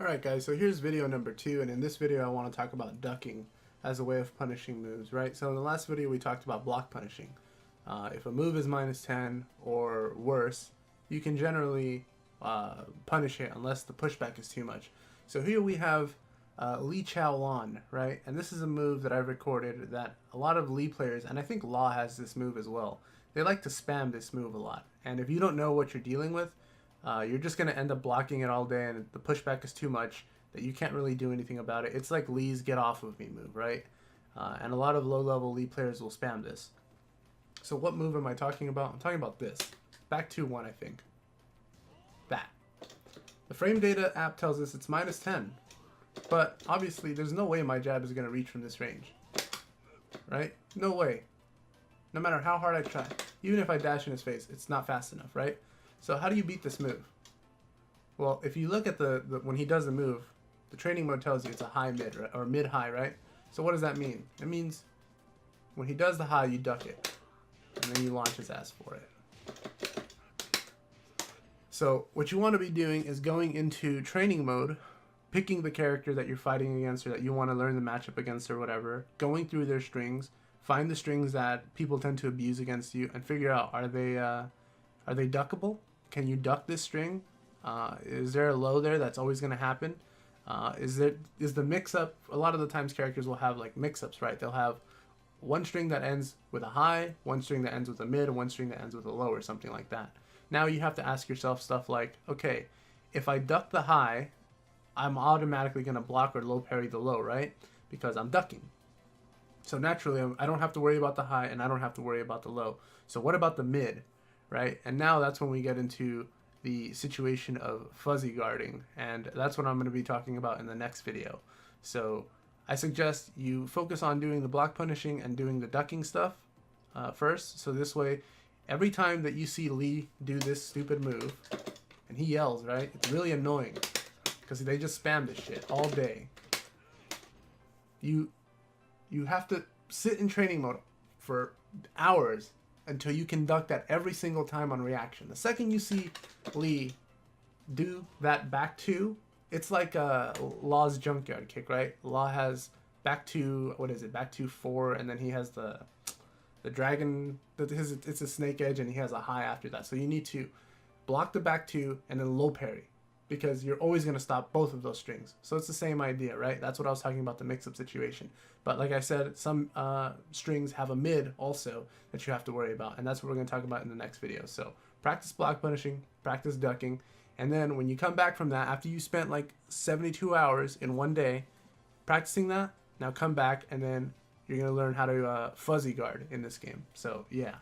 Alright guys, so here's video number 2, and in this video I want to talk about ducking as a way of punishing moves, right? So in the last video we talked about block punishing. If a move is -10 or worse, you can generally punish it unless the pushback is too much. So here we have Lee Chow-Lan, right? And this is a move that I've recorded that a lot of Lee players, and I think Law has this move as well, they like to spam this move a lot. And if you don't know what you're dealing with, you're just going to end up blocking it all day, and the pushback is too much that you can't really do anything about it. It's like Lee's get off of me move, right? And a lot of low-level Lee players will spam this. So what move am I talking about? I'm talking about this. Back 2-1, I think. That. The frame data app tells us it's -10. But obviously, there's no way my jab is going to reach from this range. Right? No way. No matter how hard I try. Even if I dash in his face, it's not fast enough, right? So how do you beat this move? Well, if you look at the when he does the move, the training mode tells you it's a high-mid, right? Or mid-high, right? So what does that mean? It means when he does the high, you duck it. And then you launch his ass for it. So what you want to be doing is going into training mode, picking the character that you're fighting against or that you want to learn the matchup against or whatever, going through their strings, find the strings that people tend to abuse against you, and figure out, are they duckable? Can you duck this string? Is there a low there that's always going to happen? Is the mix-up, a lot of the times characters will have like mix-ups, right? They'll have one string that ends with a high, one string that ends with a mid, and one string that ends with a low or something like that. Now you have to ask yourself stuff like, okay, if I duck the high, I'm automatically going to block or low parry the low, right? Because I'm ducking. So naturally, I don't have to worry about the high and I don't have to worry about the low. So what about the mid, right? And now that's when we get into the situation of fuzzy guarding, and that's what I'm going to be talking about in the next video. So I suggest you focus on doing the block punishing and doing the ducking stuff first. So this way, every time that you see Lee do this stupid move, and he yells, right? It's really annoying because they just spam this shit all day. You have to sit in training mode for hours until you can duck that every single time on reaction. The second you see Lee do that back 2, it's like Law's junkyard kick, right? Law has back 2, what is it? Back 2-4, and then he has the dragon. It's a snake edge, and he has a high after that. So you need to block the back 2 and then low parry, because you're always going to stop both of those strings. So it's the same idea, right? That's what I was talking about, the mix-up situation. But like I said, some strings have a mid also that you have to worry about, and that's what we're going to talk about in the next video. So practice block punishing, practice ducking, and then when you come back from that, after you spent like 72 hours in one day practicing that, now come back and then you're going to learn how to fuzzy guard in this game. So yeah.